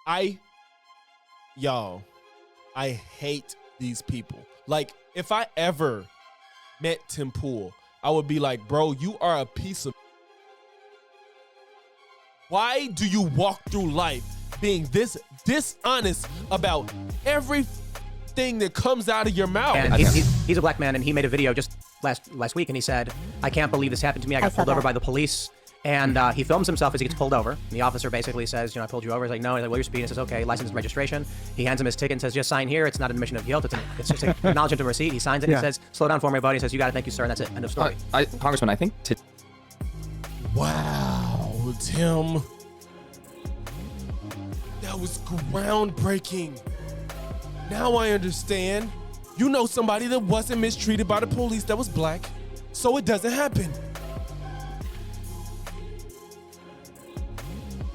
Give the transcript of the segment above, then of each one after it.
I, y'all, I hate these people. Like, if I ever met Tim Pool, I would be like, bro, you are a piece of. Why do you walk through life being this dishonest about everything that comes out of your mouth? And he's a black man, and he made a video just last week, and he said, "I can't believe this happened to me. I got pulled over by the police." And he films himself as he gets pulled over. And the officer basically says, I pulled you over. He's like, no. He's like, well, you're speeding. He says, okay, license and registration. He hands him his ticket and says, just sign here. It's not an admission of guilt. It's just an acknowledgement of receipt. He signs it. And he says, slow down for me, buddy. He says, you got it. Thank you, sir. And that's it. End of story. Congressman, I think wow, Tim. That was groundbreaking. Now I understand. You know somebody that wasn't mistreated by the police that was black, so it doesn't happen.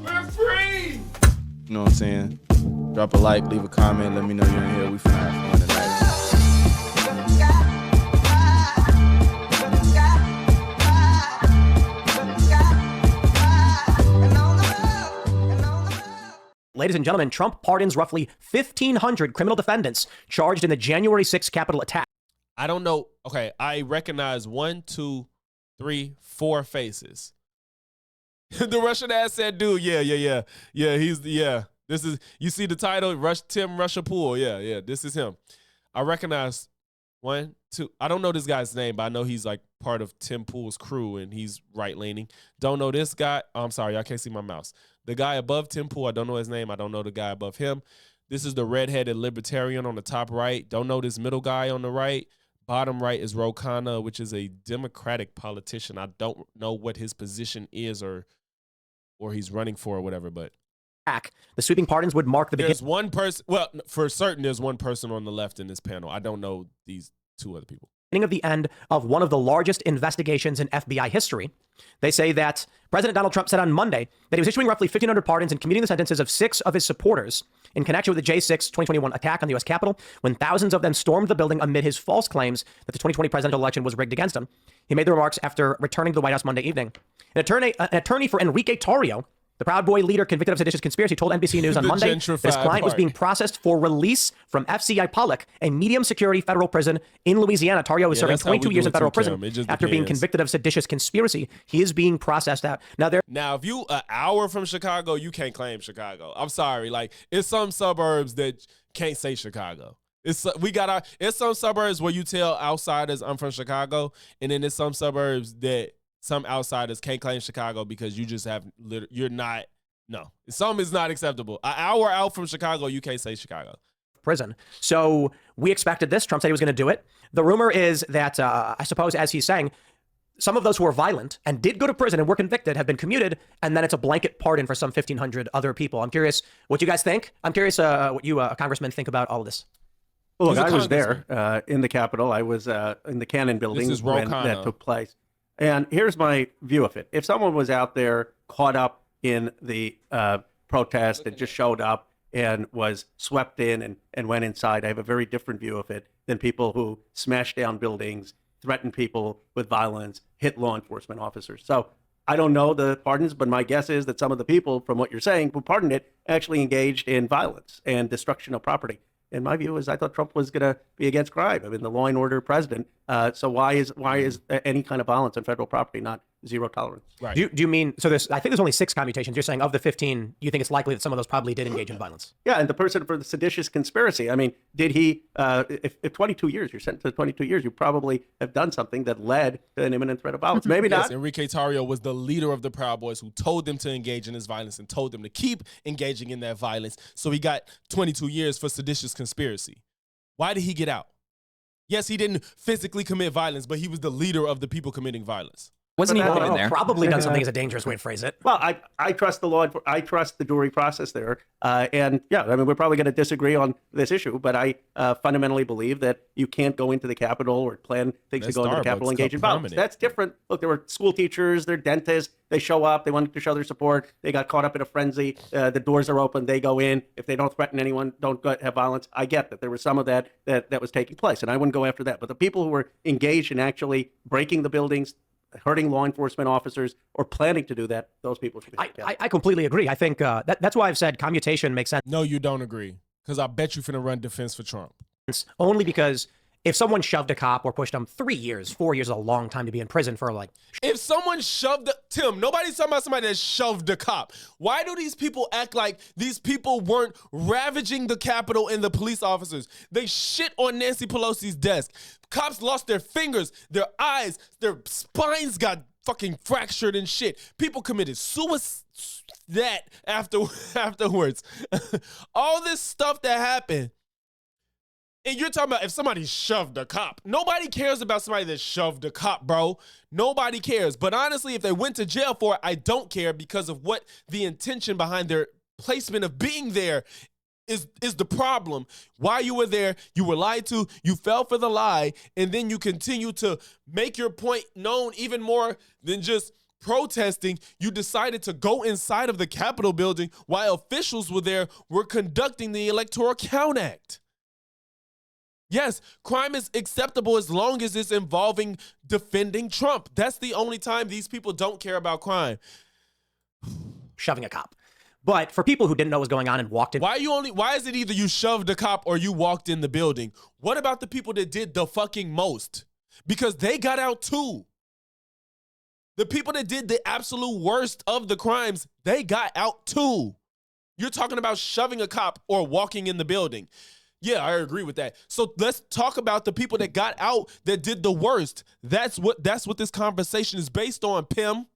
We're free! You know what I'm saying? Drop a like, leave a comment, let me know you're in here. We finna have fun tonight. Ladies and gentlemen, Trump pardons roughly 1,500 criminal defendants charged in the January 6th Capitol attack. I don't know. Okay, I recognize 1, 2, 3, 4 faces. The Russian ass said, dude, yeah. This is, you see the title, Tim Russia Pool. Yeah, this is him. I recognize 1, 2. I don't know this guy's name, but I know he's like part of Tim Pool's crew, and he's right-leaning. Don't know this guy. Oh, I'm sorry, I can't see my mouse. The guy above Tim Pool, I don't know his name. I don't know the guy above him. This is the redheaded libertarian on the top right. Don't know this middle guy on the right. Bottom right is Ro Khanna, which is a Democratic politician. I don't know what his position is or he's running for or whatever, but the sweeping pardons would mark the beginning. There's one person, well, for certain, there's one person on the left in this panel. I don't know these 2 other people. Of the end of one of the largest investigations in FBI history. They say that President Donald Trump said on Monday that he was issuing roughly 1,500 pardons and commuting the sentences of 6 of his supporters in connection with the J6 2021 attack on the U.S. Capitol, when thousands of them stormed the building amid his false claims that the 2020 presidential election was rigged against him. He made the remarks after returning to the White House Monday evening. An attorney for Enrique Tarrio, the Proud Boy leader convicted of seditious conspiracy, told NBC News on Monday that his client was being processed for release from FCI Pollock, a medium security federal prison in Louisiana. Tarrio is serving 22 years in federal prison after being convicted of seditious conspiracy. He is being processed out. Now, if you an hour from Chicago, you can't claim Chicago. I'm sorry. Like, it's some suburbs that can't say Chicago. It's some suburbs where you tell outsiders I'm from Chicago, and then there's some suburbs that some outsiders can't claim Chicago because you just you're not, no. Some is not acceptable. An hour out from Chicago, you can't say Chicago. Prison. So we expected this. Trump said he was going to do it. The rumor is that, I suppose, as he's saying, some of those who were violent and did go to prison and were convicted have been commuted, and then it's a blanket pardon for some 1,500 other people. I'm curious what you guys think. I'm curious what you, congressmen, think about all of this. Well, look, I was there in the Capitol. I was in the Cannon building when that took place. And here's my view of it. If someone was out there caught up in the protest and just showed up and was swept in and went inside, I have a very different view of it than people who smash down buildings, threaten people with violence, hit law enforcement officers. So I don't know the pardons, but my guess is that some of the people, from what you're saying, who pardoned it actually engaged in violence and destruction of property. And my view is I thought Trump was going to be against crime. I mean, the law and order president. So why is any kind of violence on federal property not zero tolerance? Right. Do you mean, so I think there's only 6 commutations. You're saying of the 15, you think it's likely that some of those probably did engage in violence? Yeah, and the person for the seditious conspiracy. I mean, did he, if 22 years, you're sentenced to 22 years, you probably have done something that led to an imminent threat of violence. Maybe not. Enrique Tarrio was the leader of the Proud Boys who told them to engage in this violence and told them to keep engaging in that violence. So he got 22 years for seditious conspiracy. Why did he get out? Yes, he didn't physically commit violence, but he was the leader of the people committing violence. Wasn't he in there? Probably done something is a dangerous way to phrase it. Well, I trust the law. I trust the jury process there. And yeah, I mean, we're probably going to disagree on this issue, but I fundamentally believe that you can't go into the Capitol or plan things to go into the Capitol and engage in violence. That's different. Look, there were school teachers, they're dentists. They show up. They wanted to show their support. They got caught up in a frenzy. The doors are open. They go in. If they don't threaten anyone, don't have violence. I get that there was some of that was taking place, and I wouldn't go after that. But the people who were engaged in actually breaking the buildings, hurting law enforcement officers or planning to do that, those people should be held. I completely agree. I think that's why I've said commutation makes sense. No, you don't agree. Because I bet you finna run defense for Trump. Only because if someone shoved a cop or pushed him 3 years, 4 years is a long time to be in prison for, like. If someone shoved Tim, nobody's talking about somebody that shoved a cop. Why do these people act like these people weren't ravaging the Capitol and the police officers? They shit on Nancy Pelosi's desk. Cops lost their fingers, their eyes, their spines got fucking fractured and shit. People committed suicide afterwards. All this stuff that happened. And you're talking about if somebody shoved a cop. Nobody cares about somebody that shoved a cop, bro. Nobody cares. But honestly, if they went to jail for it, I don't care because of what the intention behind their placement of being there is the problem. Why you were there, you were lied to, you fell for the lie, and then you continue to make your point known even more than just protesting. You decided to go inside of the Capitol building while officials were conducting the Electoral Count Act. Yes, crime is acceptable as long as it's involving defending Trump. That's the only time these people don't care about crime. Shoving a cop. But for people who didn't know what was going on and walked in. Why is it either you shoved a cop or you walked in the building? What about the people that did the fucking most? Because they got out too. The people that did the absolute worst of the crimes, they got out too. You're talking about shoving a cop or walking in the building. Yeah, I agree with that. So let's talk about the people that got out that did the worst. That's what this conversation is based on, Pim.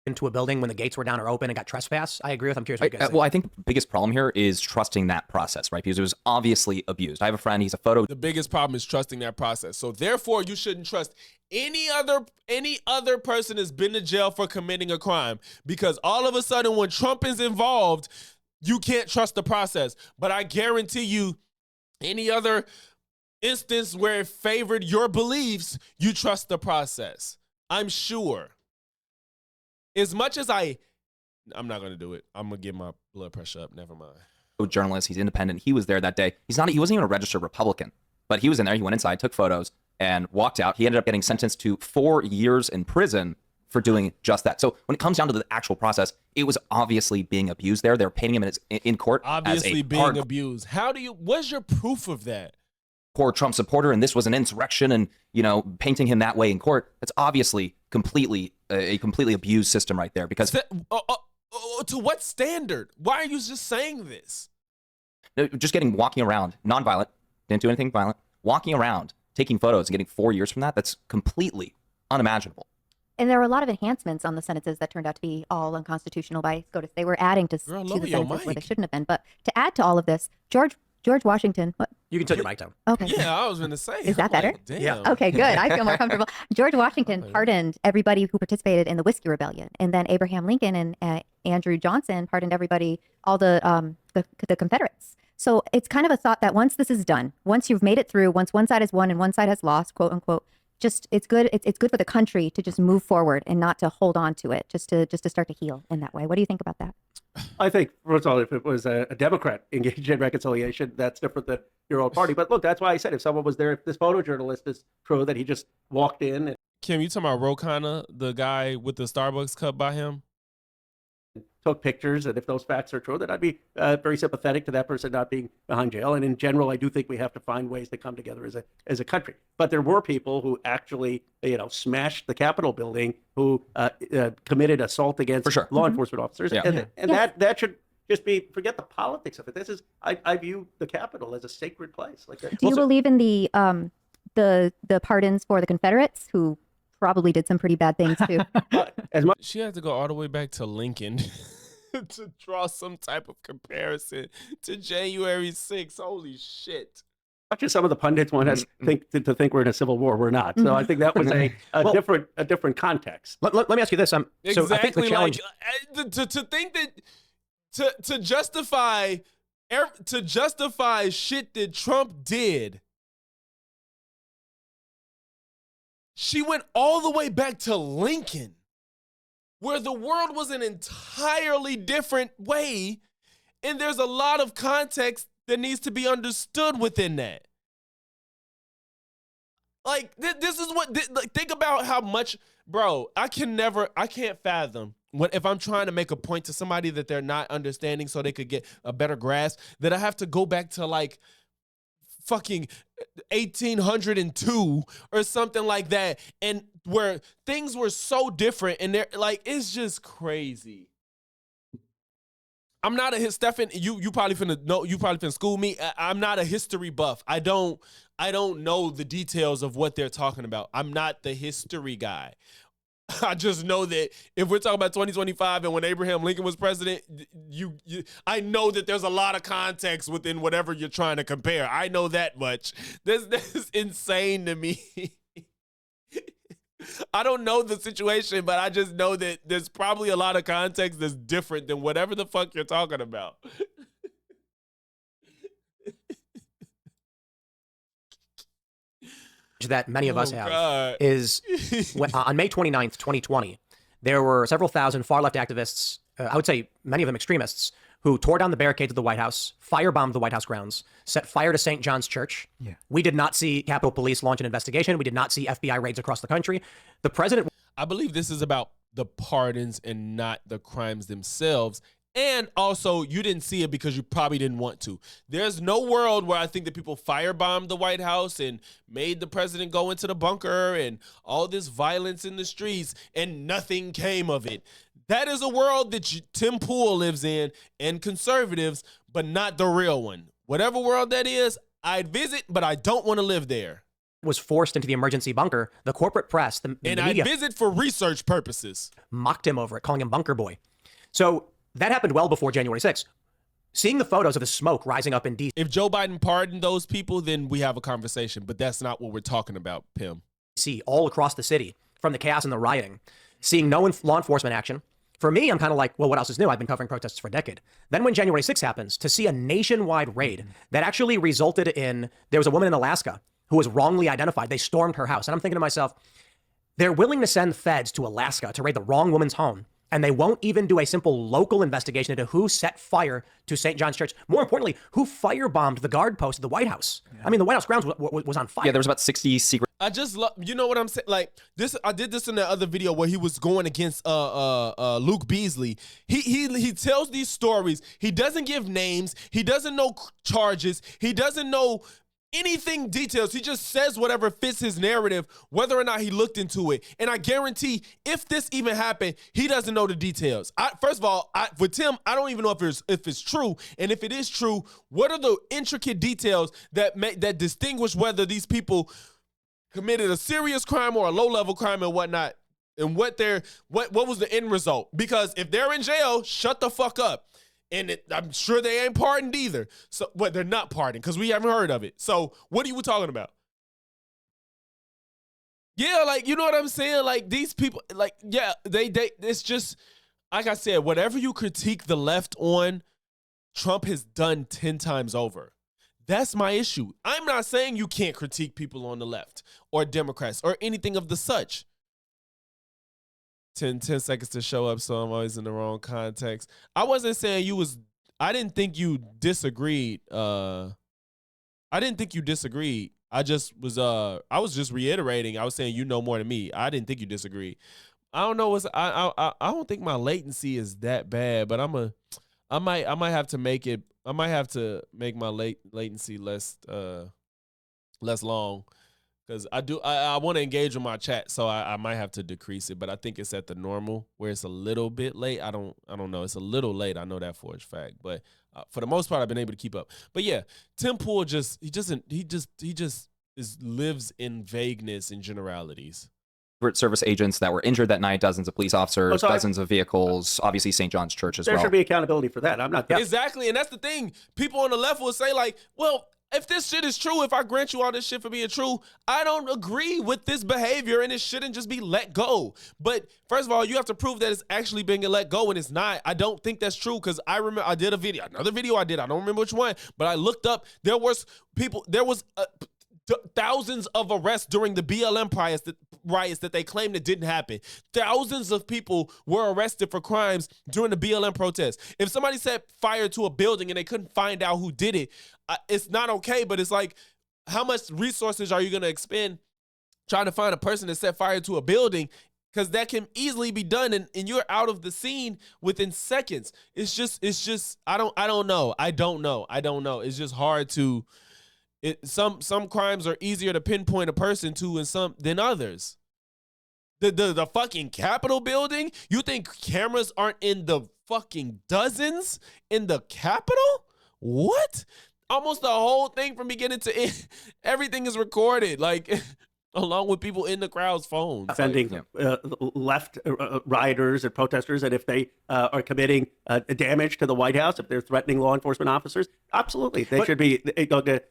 Into a building when the gates were down or open and got trespassed. I agree with. I'm curious what you guys think. Well, I think the biggest problem here is trusting that process, right? Because it was obviously abused. I have a friend, he's a photo. The biggest problem is trusting that process. So therefore, you shouldn't trust any other person that's been to jail for committing a crime, because all of a sudden when Trump is involved, you can't trust the process. But I guarantee you, any other instance where it favored your beliefs, you trust the process. I'm sure. As much as I'm not going to do it. I'm going to get my blood pressure up. Never mind. Journalist, he's independent. He was there that day. He wasn't even a registered Republican, but he was in there. He went inside, took photos, and walked out. He ended up getting sentenced to 4 years in prison for doing just that. So when it comes down to the actual process, it was obviously being abused there. They're painting him in court obviously as a being abused. What's your proof of that? Poor Trump supporter, and this was an insurrection, and painting him that way in court. That's obviously a completely abused system right there. Because to what standard? Why are you just saying this? Just walking around, nonviolent, didn't do anything violent, walking around, taking photos and getting 4 years from that's completely unimaginable. And there were a lot of enhancements on the sentences that turned out to be all unconstitutional by SCOTUS. They were adding to the sentences where they shouldn't have been. But to add to all of this, George Washington. What? You can turn your mic down. Okay. Yeah, I was going to say. Is that better? Damn. Yeah. Okay, good. I feel more comfortable. George Washington pardoned everybody who participated in the Whiskey Rebellion, and then Abraham Lincoln and Andrew Johnson pardoned everybody, all the Confederates. So it's kind of a thought that once this is done, once you've made it through, once one side has won and one side has lost, quote unquote, it's good. It's good for the country to just move forward and not to hold on to it, just to start to heal in that way. What do you think about that? I think, first of all, if it was a Democrat engaged in reconciliation, that's different than your own party. But look, that's why I said if someone was there, if this photojournalist is true that he just walked in and Kim, you talking about Ro Khanna, the guy with the Starbucks cup by him? took pictures, and if those facts are true, then I'd be very sympathetic to that person not being behind jail. And in general, I do think we have to find ways to come together as a country. But there were people who actually, smashed the Capitol building, who committed assault against law enforcement officers, and that should just be, forget the politics of it. This is, I view the Capitol as a sacred place. Like, do you believe in the pardons for the Confederates who probably did some pretty bad things too? She had to go all the way back to Lincoln to draw some type of comparison to January 6th. Holy shit. Much as some of the pundits want us to think we're in a civil war, we're not. So I think that was a different context. Let me ask you this. Exactly, so I think the challenge, to think that to justify shit that Trump did, she went all the way back to Lincoln, where the world was an entirely different way, and there's a lot of context that needs to be understood within that. Like this is what like, think about how much, bro. I can't fathom what if I'm trying to make a point to somebody that they're not understanding so they could get a better grasp, that I have to go back to like fucking 1802 or something like that, and where things were so different, and they're like, it's just crazy. I'm not a Stefan. You probably finna know. You probably finna school me. I'm not a history buff. I don't know the details of what they're talking about. I'm not the history guy. I just know that if we're talking about 2025 and when Abraham Lincoln was president, I know that there's a lot of context within whatever you're trying to compare. I know that much. This is insane to me. I don't know the situation, but I just know that there's probably a lot of context that's different than whatever the fuck you're talking about. That many of us have is on May 29th, 2020, there were several thousand far-left activists, I would say many of them extremists, who tore down the barricades of the White House, firebombed the White House grounds, set fire to St. John's Church. Yeah. We did not see Capitol Police launch an investigation. We did not see FBI raids across the country. The president... I believe this is about the pardons and not the crimes themselves. And also, you didn't see it because you probably didn't want to. There's no world where I think that people firebombed the White House and made the president go into the bunker and all this violence in the streets and nothing came of it. That is a world that Tim Pool lives in and conservatives, but not the real one. Whatever world that is, I'd visit, but I don't want to live there. Was forced into the emergency bunker. The corporate press, the media, I'd visit for research purposes. Mocked him over it, calling him bunker boy. So that happened well before January 6th. Seeing the photos of the smoke rising up in D.C. If Joe Biden pardoned those people, then we have a conversation. But that's not what we're talking about, Pim. See all across the city, from the chaos and the rioting, seeing no law enforcement action. For me, I'm kind of like, well, what else is new? I've been covering protests for a decade. Then when January 6th happens, to see a nationwide raid that actually resulted in, there was a woman in Alaska who was wrongly identified. They stormed her house. And I'm thinking to myself, they're willing to send feds to Alaska to raid the wrong woman's home. And they won't even do a simple local investigation into who set fire to St. John's Church. More importantly, who firebombed the guard post of the White House. Yeah. I mean, the White House grounds was on fire. Yeah, there was about 60 secret. I just love, you know what I'm saying? Like this, I did this in the other video where he was going against Luke Beasley. He tells these stories. He doesn't give names. He doesn't know charges. He doesn't know anything details. He just says whatever fits his narrative, whether or not he looked into it. And I guarantee if this even happened, he doesn't know the details. First of all, with Tim, I don't even know if it's true. And if it is true, what are the intricate details that distinguish whether these people committed a serious crime or a low-level crime and whatnot, and what was the end result? Because if they're in jail, shut the fuck up. And I'm sure they ain't pardoned either. So, but they're not pardoned because we haven't heard of it. So, what are you talking about? Yeah, like, you know what I'm saying? Like, these people, like, yeah, it's just, like I said, whatever you critique the left on, Trump has done 10 times over. That's my issue. I'm not saying you can't critique people on the left or Democrats or anything of the such. 10 seconds to show up, so I'm always in the wrong context. I wasn't saying I didn't think you disagreed. I didn't think you disagreed. I was just reiterating. I was saying you know more than me. I didn't think you disagreed. I don't know I don't think my latency is that bad, but I might have to make my latency less long. Because I want to engage with my chat, so I might have to decrease it, but I think it's at the normal where it's a little bit late. I don't know. It's a little late. I know that for a fact, but for the most part, I've been able to keep up. But yeah, Tim Pool lives in vagueness and generalities. Secret Service agents that were injured that night, dozens of police officers, dozens of vehicles, obviously St. John's Church as well. There should be accountability for that. I'm not exactly, and that's the thing. People on the left will say like, well, if this shit is true, if I grant you all this shit for being true, I don't agree with this behavior and it shouldn't just be let go. But first of all, you have to prove that it's actually being let go, and it's not. I don't think that's true because I remember I did another video I did. I don't remember which one, but I looked up. There was thousands of arrests during the BLM riots that they claimed it didn't happen. Thousands of people were arrested for crimes during the BLM protests. If somebody set fire to a building and they couldn't find out who did it, it's not okay, but it's like, how much resources are you going to expend trying to find a person to set fire to a building, because that can easily be done, and you're out of the scene within seconds. It's just I don't know. It's just hard to some crimes are easier to pinpoint a person to and some than others. The fucking Capitol building? You think cameras aren't in the fucking dozens in the Capitol? What? Almost the whole thing from beginning to end, everything is recorded. Like, along with people in the crowd's phones. Defending left rioters and protesters, and if they are committing damage to the White House, if they're threatening law enforcement officers, absolutely, they should be go to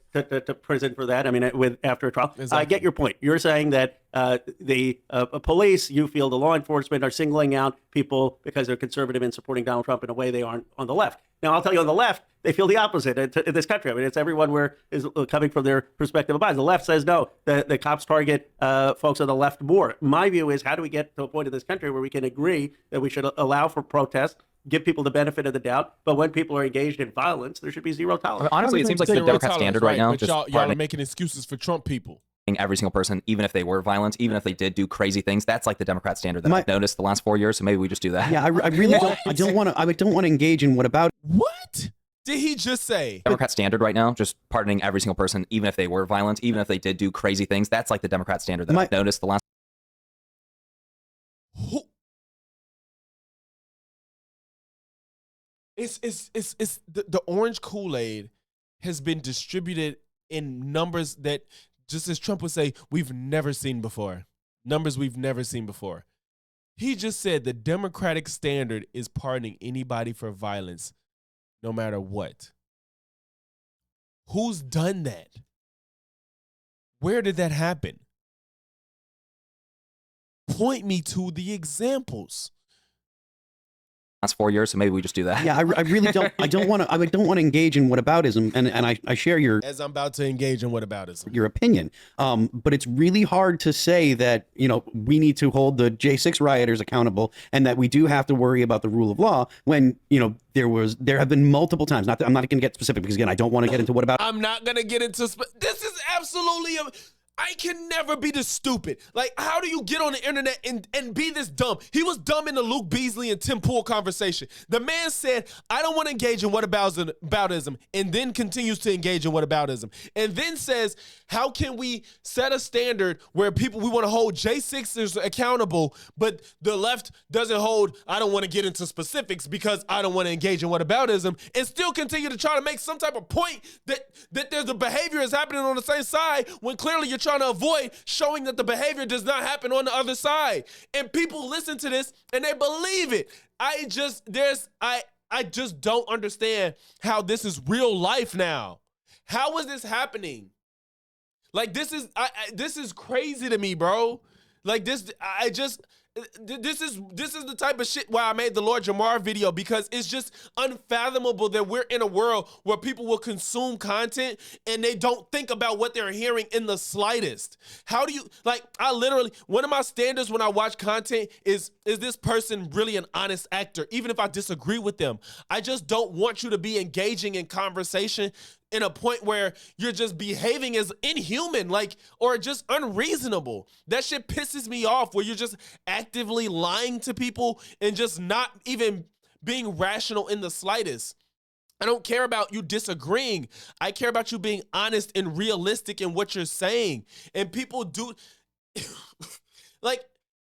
prison for that. I mean, after a trial. Exactly. I get your point. You're saying that the police, you feel the law enforcement are singling out people because they're conservative and supporting Donald Trump in a way they aren't on the left. Now, I'll tell you, on the left, they feel the opposite in this country. I mean, it's everyone is coming from their perspective of bias. The left says, no, the cops target folks on the left more. My view is, how do we get to a point in this country where we can agree that we should allow for protest, give people the benefit of the doubt, but when people are engaged in violence, there should be zero tolerance? Honestly, it seems like the Democrat standard right now. But y'all are making excuses for Trump people. Every single person, even if they were violent, even if they did do crazy things, that's like the Democrat standard that I've noticed the last 4 years. So maybe we just do that. Yeah, I really don't want to engage in what about. What did he just say? Democrat standard right now, just pardoning every single person, even if they were violent, even if they did do crazy things. That's like the Democrat standard that I've noticed the last. It's the orange Kool-Aid has been distributed in numbers that, just as Trump would say, we've never seen before. Numbers we've never seen before. He just said the Democratic standard is pardoning anybody for violence, no matter what. Who's done that? Where did that happen? Point me to the examples. Last 4 years, so maybe we just do that. Yeah, I really don't. I don't want to engage in whataboutism, and I share your. As I'm about to engage in whataboutism. Your opinion, but it's really hard to say that we need to hold the J6 rioters accountable, and that we do have to worry about the rule of law when there have been multiple times. I'm not going to get specific because again I don't want to get into what about. I'm not going to get into. This is absolutely. I can never be this stupid. Like, how do you get on the internet and be this dumb? He was dumb in the Luke Beasley and Tim Pool conversation. The man said, I don't want to engage in whataboutism, and then continues to engage in whataboutism. And then says, how can we set a standard where we want to hold J6ers accountable, but the left doesn't hold, I don't want to get into specifics because I don't want to engage in whataboutism, and still continue to try to make some type of point that there's the behavior is happening on the same side when clearly you're trying to avoid showing that the behavior does not happen on the other side. And people listen to this and they believe it. I just don't understand how this is real life now. How is this happening? Like, this is crazy to me, bro. Like, this is the type of shit why I made the Lord Jamar video, because it's just unfathomable that we're in a world where people will consume content and they don't think about what they're hearing in the slightest. How do you, like, one of my standards when I watch content is this person really an honest actor, even if I disagree with them? I just don't want you to be engaging in conversation in a point where you're just behaving as inhuman, like, or just unreasonable. That shit pisses me off, where you're just actively lying to people and just not even being rational in the slightest. I don't care about you disagreeing. I care about you being honest and realistic in what you're saying. And people do, like,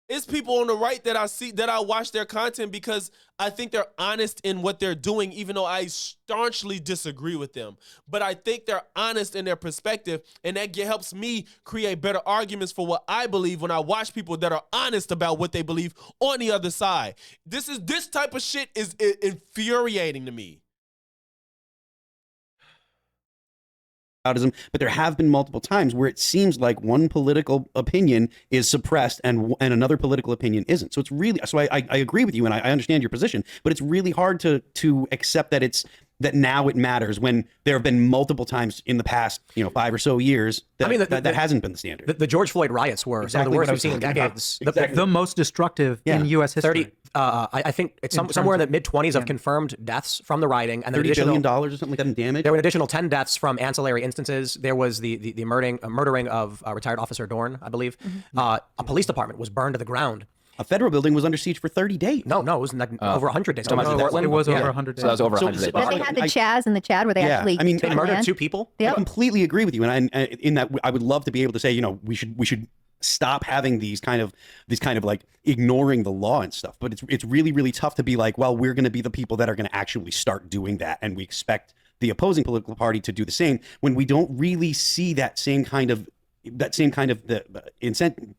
it's people on the right that I see, that I watch their content because I think they're honest in what they're doing, even though I staunchly disagree with them. But I think they're honest in their perspective, and that helps me create better arguments for what I believe when I watch people that are honest about what they believe on the other side. This type of shit is infuriating to me. But there have been multiple times where it seems like one political opinion is suppressed and another political opinion isn't. So it's really, so I agree with you and I understand your position, but it's really hard to accept that that now it matters when there have been multiple times in the past, 5 or so years that that hasn't been the standard. The George Floyd riots were some of the worst we've seen in decades. The most destructive in U.S. history. I think it's somewhere in the mid-20s of confirmed deaths from the rioting, and $30 billion or something like that in damage. There were an additional 10 deaths from ancillary instances. There was the murdering of retired Officer Dorn, I believe. A police department was burned to the ground. A federal building was under siege for 30 days. No, it was like over 100 days. It was over 100 days. So that was over 100 days. But they had the Chaz and the Chad where they actually they murdered 2 people. I completely agree with you, and in that I would love to be able to say, we should stop having these kind of like ignoring the law and stuff. But it's really, really tough to be like, well, we're going to be the people that are going to actually start doing that, and we expect the opposing political party to do the same when we don't really see that same kind of the incent,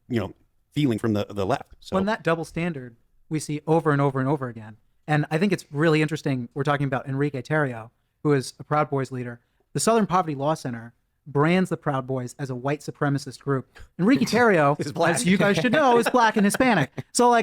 feeling from the left. So that double standard we see over and over and over again. And I think it's really interesting. We're talking about Enrique Tarrio, who is a Proud Boys leader. The Southern Poverty Law Center brands the Proud Boys as a white supremacist group. Enrique Tarrio, as you guys should know, is black and Hispanic. So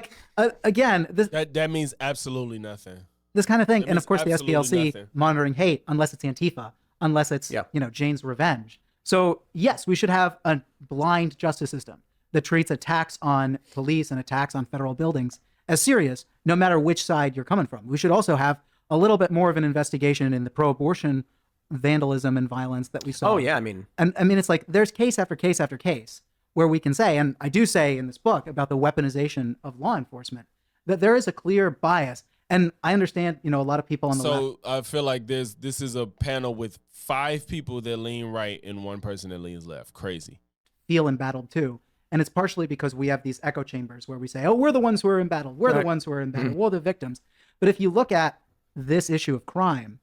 again, that means absolutely nothing. This kind of thing. And of course the SPLC nothing. monitoring hate, unless it's Antifa, unless it's, Jane's Revenge. So yes, we should have a blind justice system that treats attacks on police and attacks on federal buildings as serious, no matter which side you're coming from. We should also have a little bit more of an investigation in the pro-abortion vandalism and violence that we saw. Oh yeah, I mean, it's like there's case after case after case where we can say, and I do say in this book about the weaponization of law enforcement, that there is a clear bias. And I understand, a lot of people on the left. So I feel like this is a panel with 5 people that lean right and 1 person that leans left. Crazy. Feel embattled too. And it's partially because we have these echo chambers where we say, oh, we're the ones who are embattled. We're the ones who are embattled. We're the victims. But if you look at this issue of crime,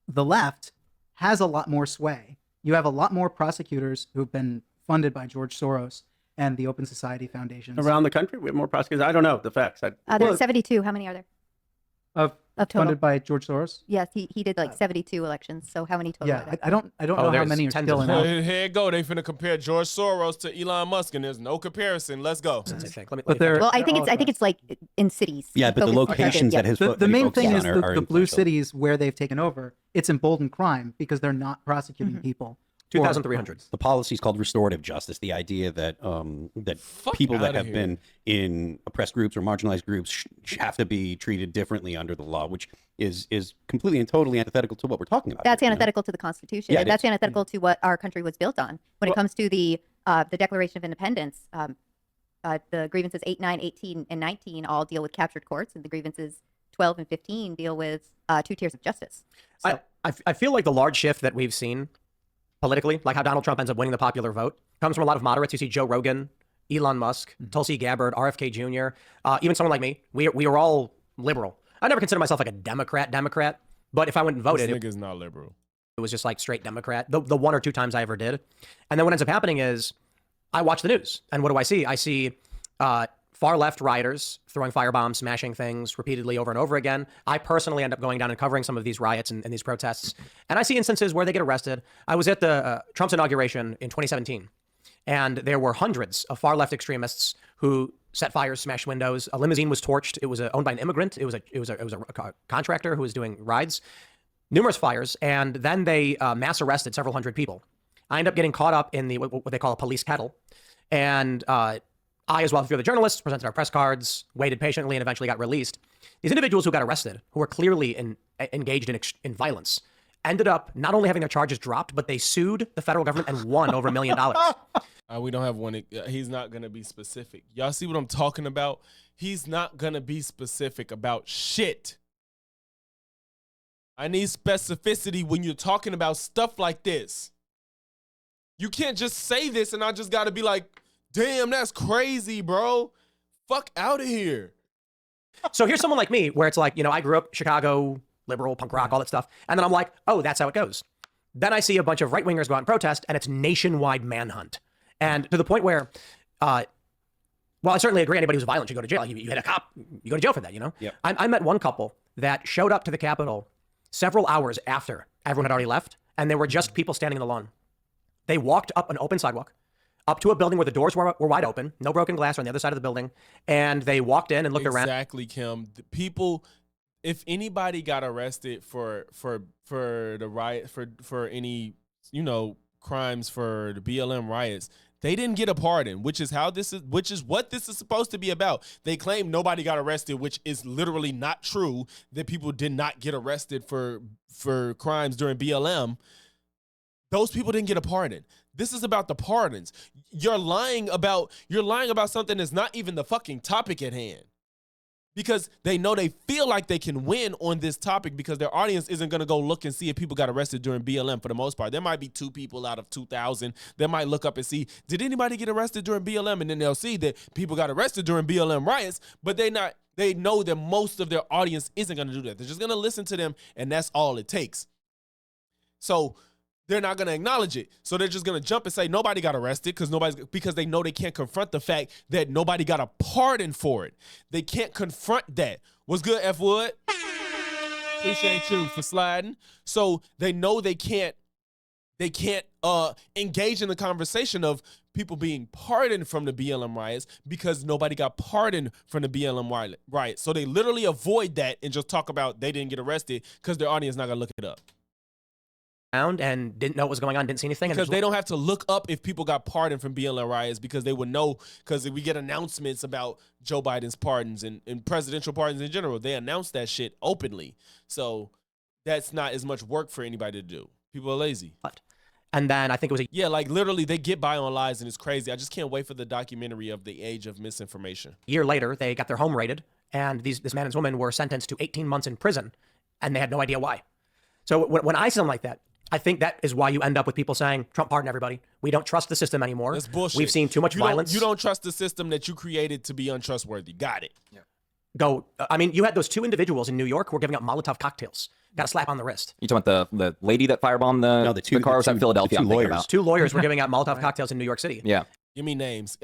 the left has a lot more sway. You have a lot more prosecutors who've been funded by George Soros and the Open Society Foundations. Around the country, we have more prosecutors. I don't know the facts. There's 72. How many are there? Of total? Funded by George Soros? Yes, he did 72 elections. So how many total? Yeah, are there? I don't know how many are still in. Here you go. They finna compare George Soros to Elon Musk, and there's no comparison. Let's go. I think it's like in cities. Yeah, but the locations that his the main thing is the blue cities where they've taken over. It's emboldened crime because they're not prosecuting people. 2,300. The policy is called restorative justice. The idea that people that have been in oppressed groups or marginalized groups have to be treated differently under the law, which is completely and totally antithetical to what we're talking about. That's antithetical to the Constitution. Yeah, that's antithetical to what our country was built on. When it comes to the Declaration of Independence, the grievances 8, 9, 18, and 19 all deal with captured courts, and the grievances 12 and 15 deal with 2 tiers of justice. So, I feel like the large shift that we've seen politically, like how Donald Trump ends up winning the popular vote, comes from a lot of moderates. You see Joe Rogan, Elon Musk, Tulsi Gabbard, RFK Jr., even someone like me. We are all liberal. I never consider myself like a Democrat, but if I went and voted, this nigga's not liberal. It was just like straight Democrat, the 1 or 2 times I ever did. And then what ends up happening is I watch the news, and what do I see? I see far left rioters throwing firebombs, smashing things repeatedly over and over again. I personally end up going down and covering some of these riots and these protests. And I see instances where they get arrested. I was at the Trump's inauguration in 2017, and there were hundreds of far left extremists who set fires, smashed windows. A limousine was torched. It was owned by an immigrant. It was a contractor who was doing rides. Numerous fires, and then they mass arrested several hundred people. I end up getting caught up in what they call a police kettle, and I, as well as a few other journalists, presented our press cards, waited patiently, and eventually got released. These individuals who got arrested, who were clearly engaged in violence, ended up not only having their charges dropped, but they sued the federal government and won over $1 million. We don't have one. He's not going to be specific. Y'all see what I'm talking about? He's not going to be specific about shit. I need specificity when you're talking about stuff like this. You can't just say this and I just got to be like, damn, that's crazy, bro. Fuck out of here. So here's someone like me where it's like, I grew up Chicago, liberal, punk rock, all that stuff. And then I'm like, oh, that's how it goes. Then I see a bunch of right-wingers go out and protest, and it's nationwide manhunt. And to the point where, I certainly agree anybody who's violent should go to jail. You hit a cop, you go to jail for that, Yep. I met one couple that showed up to the Capitol several hours after everyone had already left, and there were just people standing in the lawn. They walked up an open sidewalk, up to a building where the doors were wide open, no broken glass on the other side of the building, and they walked in and looked around. Exactly, Kim. The people, if anybody got arrested for the riot for any, you know, crimes for the BLM riots, they didn't get a pardon, which is what this is supposed to be about. They claim nobody got arrested, which is literally not true, that people did not get arrested for crimes during BLM. Those people didn't get a pardon. This is about the pardons. You're lying about something that's not even the fucking topic at hand. Because they know they feel like they can win on this topic because their audience isn't going to go look and see if people got arrested during BLM for the most part. There might be 2 people out of 2,000 that might look up and see, did anybody get arrested during BLM? And then they'll see that people got arrested during BLM riots, but they know that most of their audience isn't going to do that. They're just going to listen to them, and that's all it takes. So they're not going to acknowledge it. So they're just going to jump and say nobody got arrested because they know they can't confront the fact that nobody got a pardon for it. They can't confront that. What's good, F. Wood? Appreciate you for sliding. So they know they can't engage in the conversation of people being pardoned from the BLM riots because nobody got pardoned from the BLM riots. So they literally avoid that and just talk about they didn't get arrested because their audience is not going to look it up. And didn't know what was going on, didn't see anything. Because they don't have to look up if people got pardoned from BLM riots because they would know, because we get announcements about Joe Biden's pardons and presidential pardons in general. They announce that shit openly. So that's not as much work for anybody to do. People are lazy. And then I think it was yeah, like literally they get by on lies and it's crazy. I just can't wait for the documentary of the age of misinformation. A year later, they got their home raided and this man and this woman were sentenced to 18 months in prison and they had no idea why. So when I see something like that, I think that is why you end up with people saying, Trump pardon everybody. We don't trust the system anymore. That's bullshit. We've seen too much violence. You don't trust the system that you created to be untrustworthy. Got it. Yeah. I mean, you had those 2 individuals in New York who were giving out Molotov cocktails. Got a slap on the wrist. You talking about the lady that firebombed the car was in Philadelphia? The 2 lawyers. 2 lawyers were giving out Molotov cocktails in New York City. Yeah. Give me names.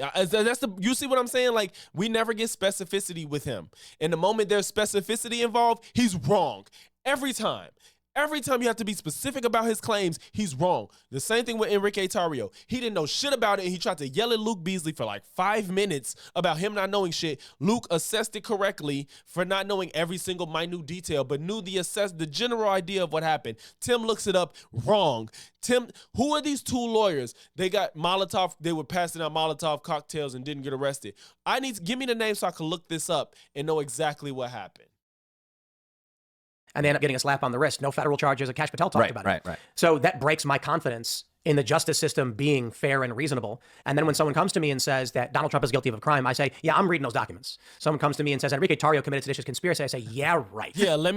You see what I'm saying? Like, we never get specificity with him. And the moment there's specificity involved, he's wrong. Every time. Every time you have to be specific about his claims, he's wrong. The same thing with Enrique Tarrio. He didn't know shit about it, and he tried to yell at Luke Beasley for like 5 minutes about him not knowing shit. Luke assessed it correctly for not knowing every single minute detail, but knew the general idea of what happened. Tim looks it up, wrong. Tim, who are these 2 lawyers? They were passing out Molotov cocktails and didn't get arrested. Give me the name so I can look this up and know exactly what happened. And they end up getting a slap on the wrist. No federal charges. Akash Patel talked about it. Right. So that breaks my confidence in the justice system being fair and reasonable. And then when someone comes to me and says that Donald Trump is guilty of a crime, I say, yeah, I'm reading those documents. Someone comes to me and says Enrique Tarrio committed seditious conspiracy. I say, yeah, right. Yeah, let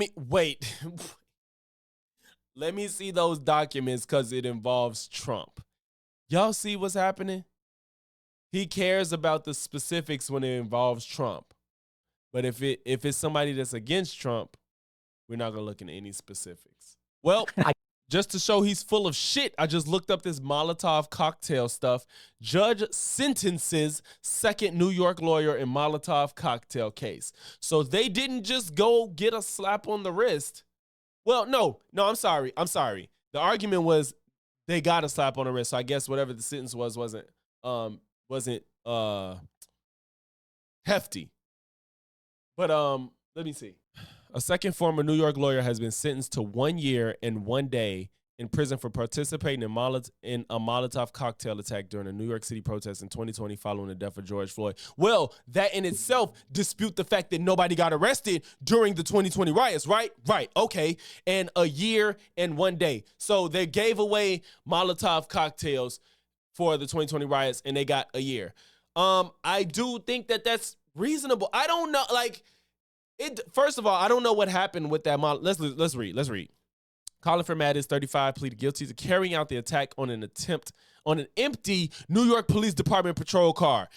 me see those documents because it involves Trump. Y'all see what's happening? He cares about the specifics when it involves Trump. But if it's somebody that's against Trump, we're not going to look into any specifics. Well, just to show he's full of shit, I just looked up this Molotov cocktail stuff. Judge sentences second New York lawyer in Molotov cocktail case. So they didn't just go get a slap on the wrist. Well, no, I'm sorry. The argument was they got a slap on the wrist. So I guess whatever the sentence wasn't hefty. But let me see. A second former New York lawyer has been sentenced to 1 year and 1 day in prison for participating in a Molotov cocktail attack during a New York City protest in 2020 following the death of George Floyd. Well, that in itself dispute the fact that nobody got arrested during the 2020 riots, right? Right, okay. And a year and 1 day. So they gave away Molotov cocktails for the 2020 riots and they got a year. I do think that that's reasonable. I don't know, like... First of all, I don't know what happened with that. Let's read. Colin Fermatis, 35, pleaded guilty to carrying out the attack on an empty New York Police Department patrol car.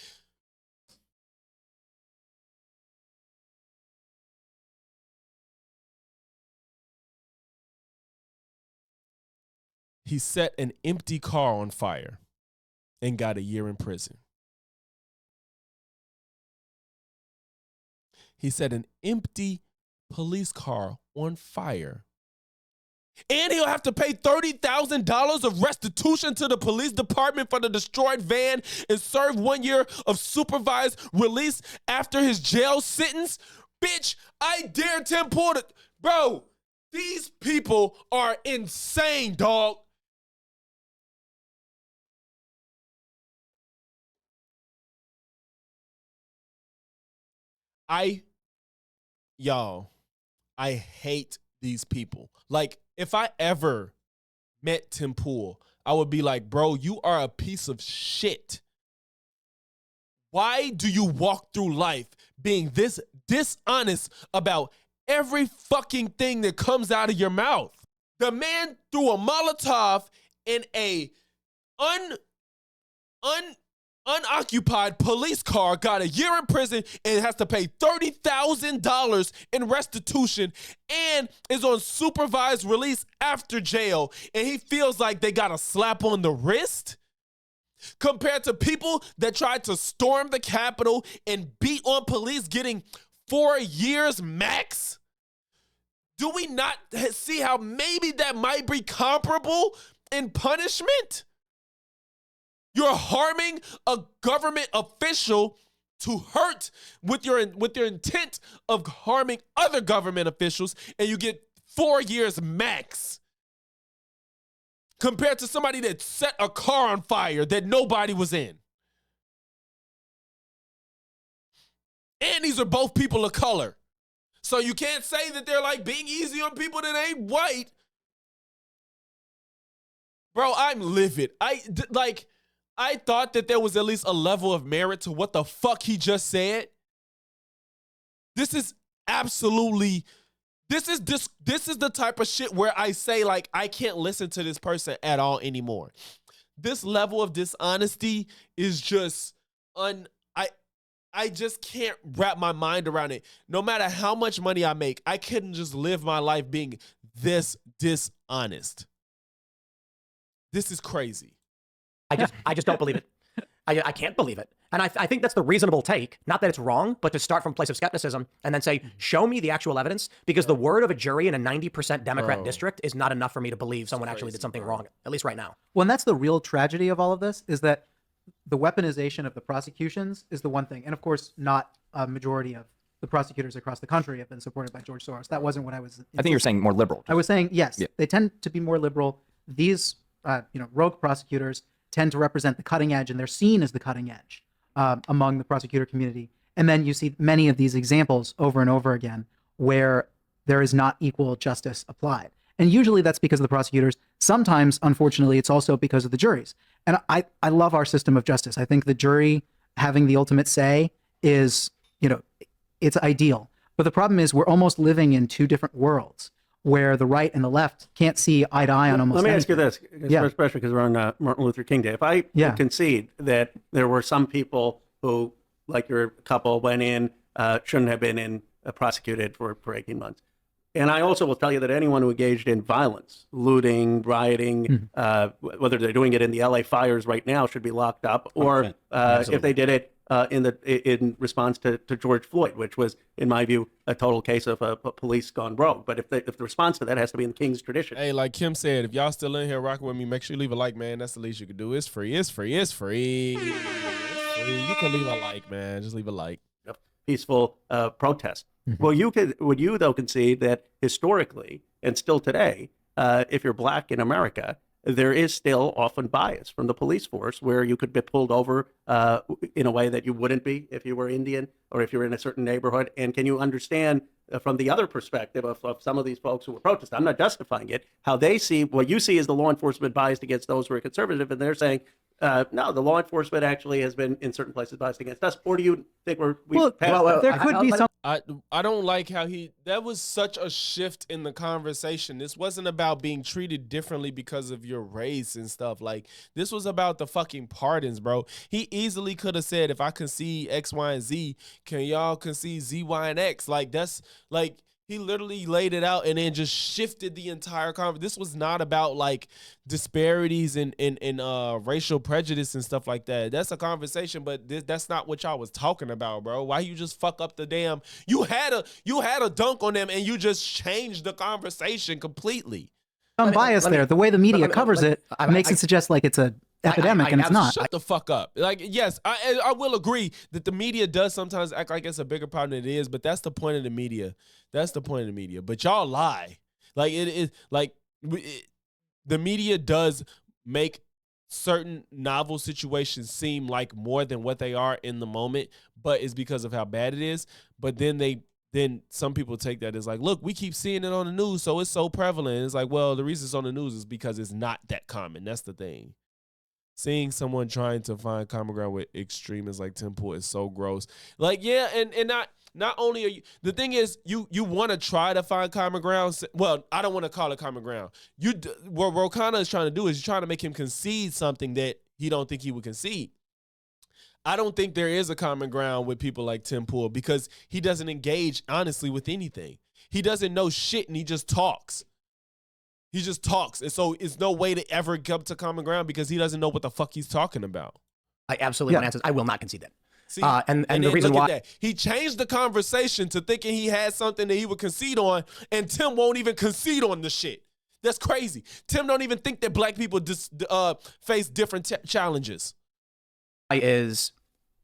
He set an empty car on fire and got a year in prison. He set an empty police car on fire. And he'll have to pay $30,000 of restitution to the police department for the destroyed van and serve 1 year of supervised release after his jail sentence. Bitch, I dare Tim Pool to... Bro, these people are insane, dog. Y'all, I hate these people. Like, if I ever met Tim Pool, I would be like, bro, you are a piece of shit. Why do you walk through life being this dishonest about every fucking thing that comes out of your mouth? The man threw a Molotov in a unoccupied police car, got a year in prison, and has to pay $30,000 in restitution, and is on supervised release after jail, and he feels like they got a slap on the wrist? Compared to people that tried to storm the Capitol and beat on police getting 4 years max? Do we not see how maybe that might be comparable in punishment? You're harming a government official to hurt with your intent of harming other government officials, and you get 4 years max. Compared to somebody that set a car on fire that nobody was in. And these are both people of color. So you can't say that they're like being easy on people that ain't white. Bro, I'm livid. I thought that there was at least a level of merit to what the fuck he just said. This is absolutely, this is the type of shit where I say, like, I can't listen to this person at all anymore. This level of dishonesty is just I just can't wrap my mind around it. No matter how much money I make, I couldn't just live my life being this dishonest. This is crazy. I just don't believe it. I can't believe it. And I think that's the reasonable take. Not that it's wrong, but to start from a place of skepticism and then say, show me the actual evidence, because the word of a jury in a 90% Democrat district is not enough for me to believe someone actually did something wrong, at least right now. Well, and that's the real tragedy of all of this, is that the weaponization of the prosecutions is the one thing. And of course, not a majority of the prosecutors across the country have been supported by George Soros. That wasn't what I was... I think you're saying more liberal. I was saying, yes, they tend to be more liberal. These rogue prosecutors tend to represent the cutting edge, and they're seen as the cutting edge among the prosecutor community. And then you see many of these examples over and over again where there is not equal justice applied. And usually that's because of the prosecutors. Sometimes, unfortunately, it's also because of the juries. And I love our system of justice. I think the jury having the ultimate say is, it's ideal. But the problem is we're almost living in two different worlds where the right and the left can't see eye to eye on almost anything. Let me ask you this, especially because we're on Martin Luther King Day. If I concede that there were some people who, like your couple, went in, shouldn't have been in prosecuted for 18 months. And I also will tell you that anyone who engaged in violence, looting, rioting, whether they're doing it in the LA fires right now, should be locked up, or if they did it in response to George Floyd, which was, in my view, a total case of police gone rogue. But if the response to that has to be in the King's tradition. Hey, like Kim said, if y'all still in here rocking with me, make sure you leave a like, man. That's the least you can do. It's free. It's free. It's free. It's free. You can leave a like, man. Just leave a like. Peaceful protest. Well, would you though concede that historically and still today, if you're black in America, there is still often bias from the police force where you could be pulled over in a way that you wouldn't be if you were Indian or if you're in a certain neighborhood? And can you understand from the other perspective of some of these folks who were protesting, I'm not justifying it, how they see what you see as the law enforcement biased against those who are conservative, and they're saying, no, the law enforcement actually has been in certain places biased against us? Or do you think there could be some... I don't like how that was such a shift in the conversation. This wasn't about being treated differently because of your race and stuff. Like, this was about the fucking pardons, bro. He easily could have said, if I concede X, Y, and Z, can y'all concede Z, Y, and X? Like, that's like, he literally laid it out and then just shifted the entire conversation. This was not about like disparities in racial prejudice and stuff like that. That's a conversation, but that's not what y'all was talking about, bro. Why you just fuck up the damn? You had a dunk on them and you just changed the conversation completely. I'm biased there. The way the media covers it makes it suggest like it's a epidemic, and it's not. Shut the fuck up. Like, yes, I will agree that the media does sometimes act like it's a bigger problem than it is, but that's the point of the media. That's the point of the media. But y'all lie. Like, it is like the media does make certain novel situations seem like more than what they are in the moment, but it's because of how bad it is. But then some people take that as like, look, we keep seeing it on the news, so it's so prevalent. It's like, well, the reason it's on the news is because it's not that common. That's the thing. Seeing someone trying to find common ground with extremists like Tim Pool is so gross. Like, yeah, and not only are you, the thing is, you want to try to find common ground. Well, I don't want to call it common ground. What Ro Khanna is trying to do is trying to make him concede something that he don't think he would concede. I don't think there is a common ground with people like Tim Pool because he doesn't engage honestly with anything. He doesn't know shit and he just talks. He just talks. And so it's no way to ever come to common ground because he doesn't know what the fuck he's talking about. I absolutely want answers. I will not concede that. See, and the reason why he changed the conversation to thinking he had something that he would concede on, and Tim won't even concede on the shit. That's crazy. Tim don't even think that black people face different challenges. Is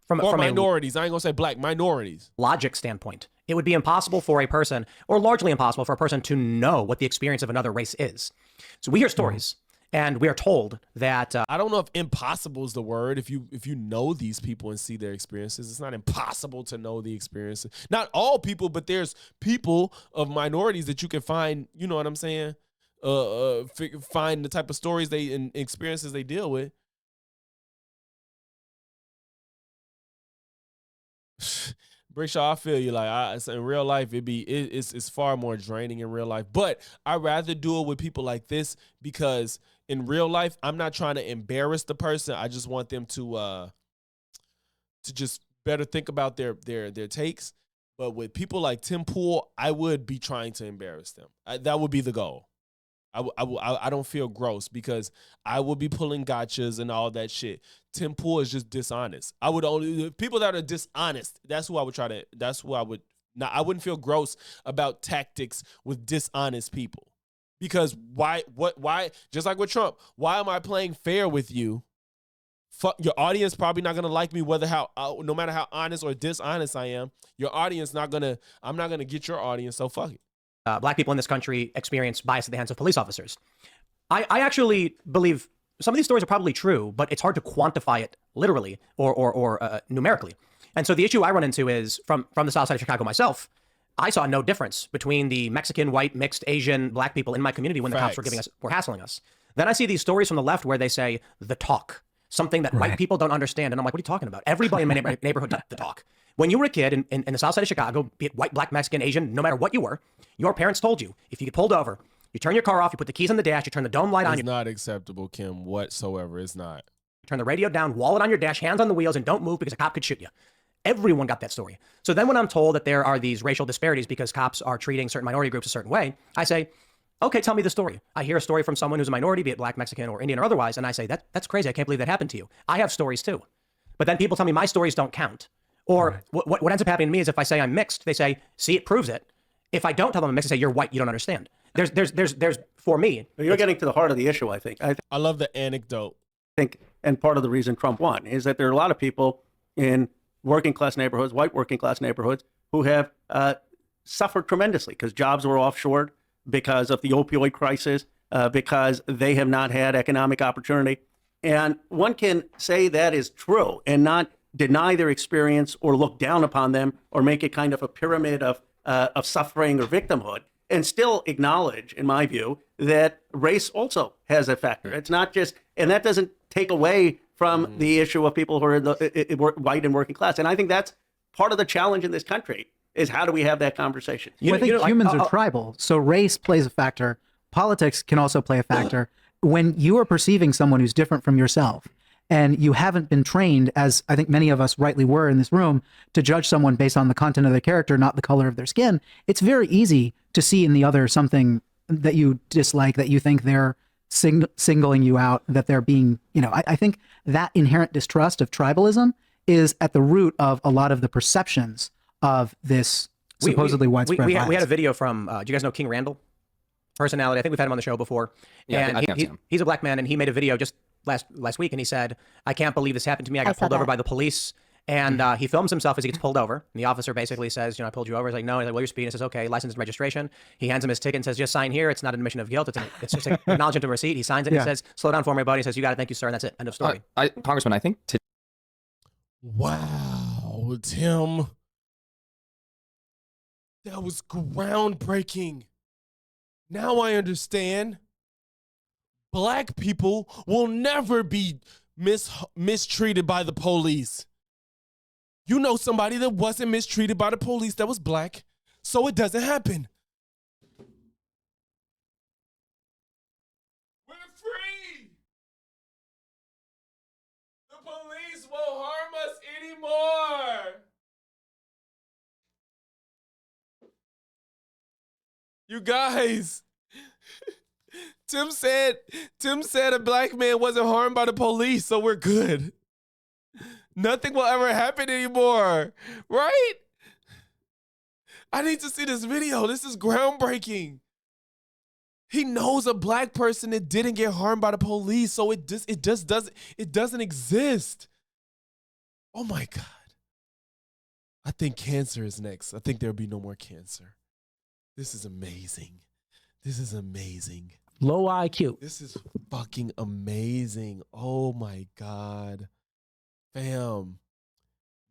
from minorities. I ain't gonna say black, minorities. Logic standpoint, it would be impossible for a person, or largely impossible for a person, to know what the experience of another race is. So we hear stories. And we are told that I don't know if impossible is the word. If you know these people and see their experiences, it's not impossible to know the experiences. Not all people, but there's people of minorities that you can find. You know what I'm saying? Find the type of stories and experiences they deal with. Brickshaw, I feel you. Like in real life, it's far more draining in real life. But I'd rather do it with people like this because in real life, I'm not trying to embarrass the person. I just want them to just better think about their takes. But with people like Tim Pool, I would be trying to embarrass them. That would be the goal. I don't feel gross because I would be pulling gotchas and all that shit. Tim Pool is just dishonest. I would only people that are dishonest. That's who I would try to. That's who I would. Not. I wouldn't feel gross about tactics with dishonest people because why? Why? Just like with Trump, why am I playing fair with you? Fuck, your audience probably not gonna like me no matter how honest or dishonest I am. Your audience not gonna. I'm not gonna get your audience. So fuck it. Black people in this country experience bias at the hands of police officers. I actually believe some of these stories are probably true, but it's hard to quantify it literally or numerically. And so the issue I run into is from the south side of Chicago myself. I saw no difference between the Mexican, white, mixed, Asian, black people in my community when the cops were hassling us. Then I see these stories from the left where they say the talk, something that white people don't understand. And I'm like, what are you talking about? Everybody in my neighborhood did the talk. When you were a kid in the south side of Chicago, be it white, black, Mexican, Asian, no matter what you were, your parents told you, if you get pulled over, you turn your car off, you put the keys on the dash, you turn the dome light on. It's not acceptable, Kim, whatsoever. It's not. Turn the radio down, wallet on your dash, hands on the wheels, and don't move because a cop could shoot you. Everyone got that story. So then when I'm told that there are these racial disparities because cops are treating certain minority groups a certain way, I say, okay, tell me the story. I hear a story from someone who's a minority, be it black, Mexican, or Indian or otherwise, and I say, that's crazy. I can't believe that happened to you. I have stories too. But then people tell me my stories don't count. Or what ends up happening to me is if I say I'm mixed, they say, see, it proves it. If I don't tell them I'm mixed, they say, you're white, you don't understand. There's for me. You're getting to the heart of the issue, I think. I love the anecdote. I think, and part of the reason Trump won is that there are a lot of people in working class neighborhoods, white working class neighborhoods, who have suffered tremendously because jobs were offshored, because of the opioid crisis, because they have not had economic opportunity. And one can say that is true and not deny their experience or look down upon them or make it kind of a pyramid of suffering or victimhood, and still acknowledge, in my view, that race also has a factor. It's not just, and that doesn't take away from the issue of people who are white and working class. And I think that's part of the challenge in this country is how do we have that conversation? I think humans are tribal, so race plays a factor. Politics can also play a factor. When you are perceiving someone who's different from yourself, and you haven't been trained, as I think many of us rightly were in this room, to judge someone based on the content of their character, not the color of their skin, it's very easy to see in the other something that you dislike, that you think they're singling you out, that they're being, I think that inherent distrust of tribalism is at the root of a lot of the perceptions of this supposedly widespread violence. We had a video from, do you guys know King Randall? Personality. I think we've had him on the show before. Yeah, and he's a black man, and he made a video just last week, and he said, "I can't believe this happened to me. I got saw pulled over that. by the police." And he films himself as he gets pulled over. And the officer basically says, "I pulled you over." He's like, "No." He's like, "Well, you're speeding." He says, "Okay, license and registration." He hands him his ticket and says, "Just sign here. It's not an admission of guilt. It's just an acknowledgement of receipt." He signs it. And he says, "Slow down for me, buddy." He says, "You got it. Thank you, sir." And that's it. End of story. Congressman, I think Wow, Tim. That was groundbreaking. Now I understand. Black people will never be mistreated by the police. You know somebody that wasn't mistreated by the police that was black, so it doesn't happen. We're free. The police won't harm us anymore. You guys, Tim said a black man wasn't harmed by the police, so we're good. Nothing will ever happen anymore, right? I need to see this video. This is groundbreaking. He knows a black person that didn't get harmed by the police, so it doesn't exist. Oh my God. I think cancer is next. I think there'll be no more cancer. This is amazing. This is amazing. Low IQ. This is fucking amazing. Oh my God. Fam,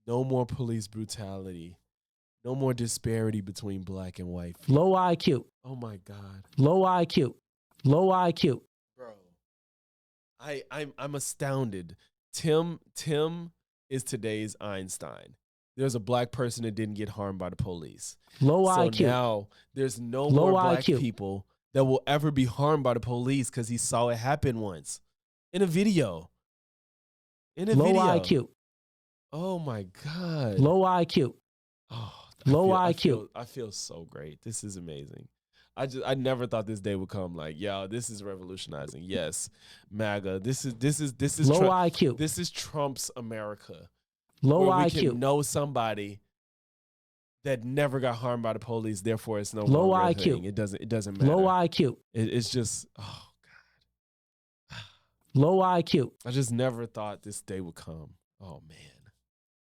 no more police brutality. No more disparity between black and white people. Low IQ. Oh my God. Low IQ. Low IQ. Bro, I'm astounded. Tim is today's Einstein. There's a black person that didn't get harmed by the police. Low so IQ. Now there's no Low more black IQ. people that will ever be harmed by the police because he saw it happen once in a video. Low IQ. Oh my God. Low IQ. Oh, Low IQ. I feel so great. This is amazing. I never thought this day would come. Like, yo, this is revolutionizing. Yes, MAGA. This is Low Trump. IQ. This is Trump's America. Low where we IQ. can know somebody that never got harmed by the police. Therefore, it's no Low longer a IQ. thing. It doesn't matter. Low IQ. It's just Low IQ. I just never thought this day would come. Oh man.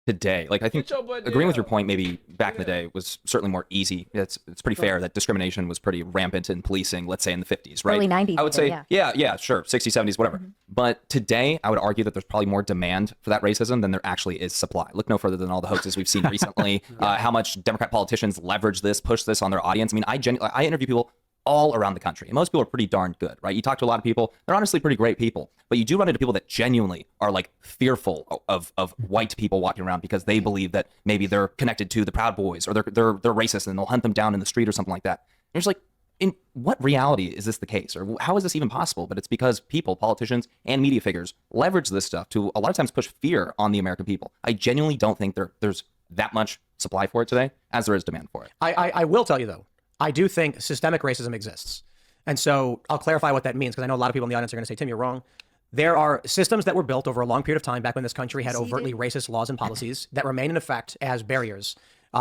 today. Like, I think Get your butt agreeing with your down. point, maybe back in the day was certainly more easy. It's pretty fair that discrimination was pretty rampant in policing, let's say in the 50s, right? Early 90s I would even, say, yeah. yeah, sure, 60s, 70s, whatever. But today, I would argue that there's probably more demand for that racism than there actually is supply. Look no further than all the hoaxes we've seen recently, how much Democrat politicians leverage this, push this on their audience. I mean, I interview people all around the country. And most people are pretty darn good, right? You talk to a lot of people, they're honestly pretty great people. But you do run into people that genuinely are like fearful of white people walking around because they believe that maybe they're connected to the Proud Boys or they're racist and they'll hunt them down in the street or something like that. And you're just like, in what reality is this the case? Or how is this even possible? But it's because people, politicians, and media figures leverage this stuff to a lot of times push fear on the American people. I genuinely don't think there's that much supply for it today as there is demand for it. I will tell you, though, I do think systemic racism exists. And so I'll clarify what that means, because I know a lot of people in the audience are going to say, Tim, you're wrong. There are systems that were built over a long period of time back when this country had overtly racist laws and policies that remain in effect as barriers.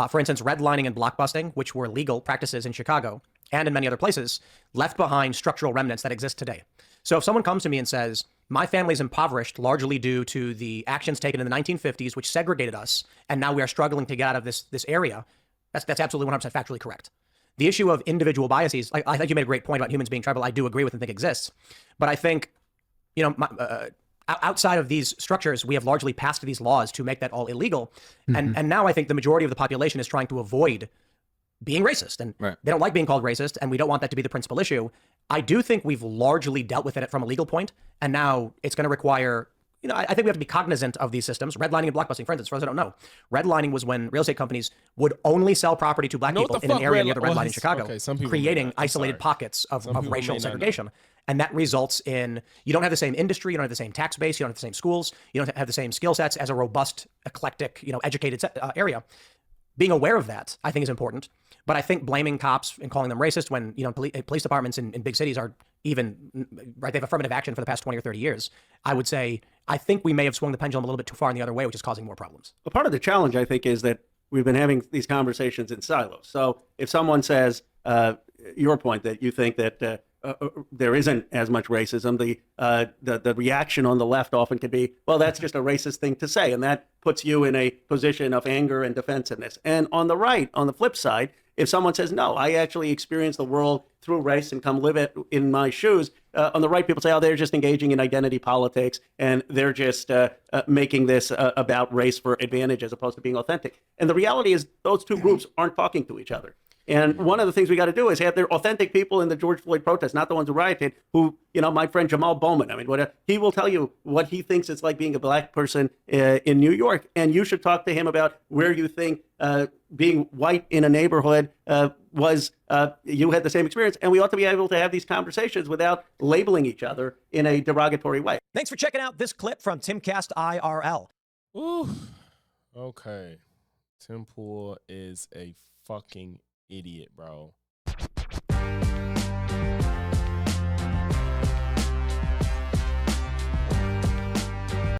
For instance, redlining and blockbusting, which were legal practices in Chicago and in many other places, left behind structural remnants that exist today. So if someone comes to me and says, my family's impoverished largely due to the actions taken in the 1950s, which segregated us, and now we are struggling to get out of this area, that's absolutely 100% factually correct. The issue of individual biases, I think you made a great point about humans being tribal. I do agree with and think exists. But I think, outside of these structures, we have largely passed these laws to make that all illegal. And now I think the majority of the population is trying to avoid being racist. And they don't like being called racist, and we don't want that to be the principal issue. I do think we've largely dealt with it from a legal point. And now it's going to require, I think we have to be cognizant of these systems. Redlining and blockbusting, for instance, for those that don't know, redlining was when real estate companies would only sell property to black people in an area near the red line in Chicago, creating isolated pockets of racial segregation. And that results in, you don't have the same industry, you don't have the same tax base, you don't have the same schools, you don't have the same skill sets as a robust, eclectic, educated area. Being aware of that, I think, is important. But I think blaming cops and calling them racist when, police departments in big cities are even, right, they have affirmative action for the past 20 or 30 years. I would say, I think we may have swung the pendulum a little bit too far in the other way, which is causing more problems. Well, part of the challenge, I think, is that we've been having these conversations in silos. So if someone says, your point that you think that there isn't as much racism, the reaction on the left often can be, well, that's just a racist thing to say, and that puts you in a position of anger and defensiveness. And on the right, on the flip side, if someone says, no, I actually experience the world through race and come live it in my shoes, on the right, people say, oh, they're just engaging in identity politics, and they're just making this about race for advantage as opposed to being authentic. And the reality is those two groups aren't talking to each other. And one of the things we got to do is have their authentic people in the George Floyd protests, not the ones who rioted, who, my friend Jamal Bowman, I mean, he will tell you what he thinks it's like being a black person in New York. And you should talk to him about where you think being white in a neighborhood was, you had the same experience. And we ought to be able to have these conversations without labeling each other in a derogatory way. Thanks for checking out this clip from Timcast IRL. Ooh. Okay. Tim Pool is a fucking idiot, bro.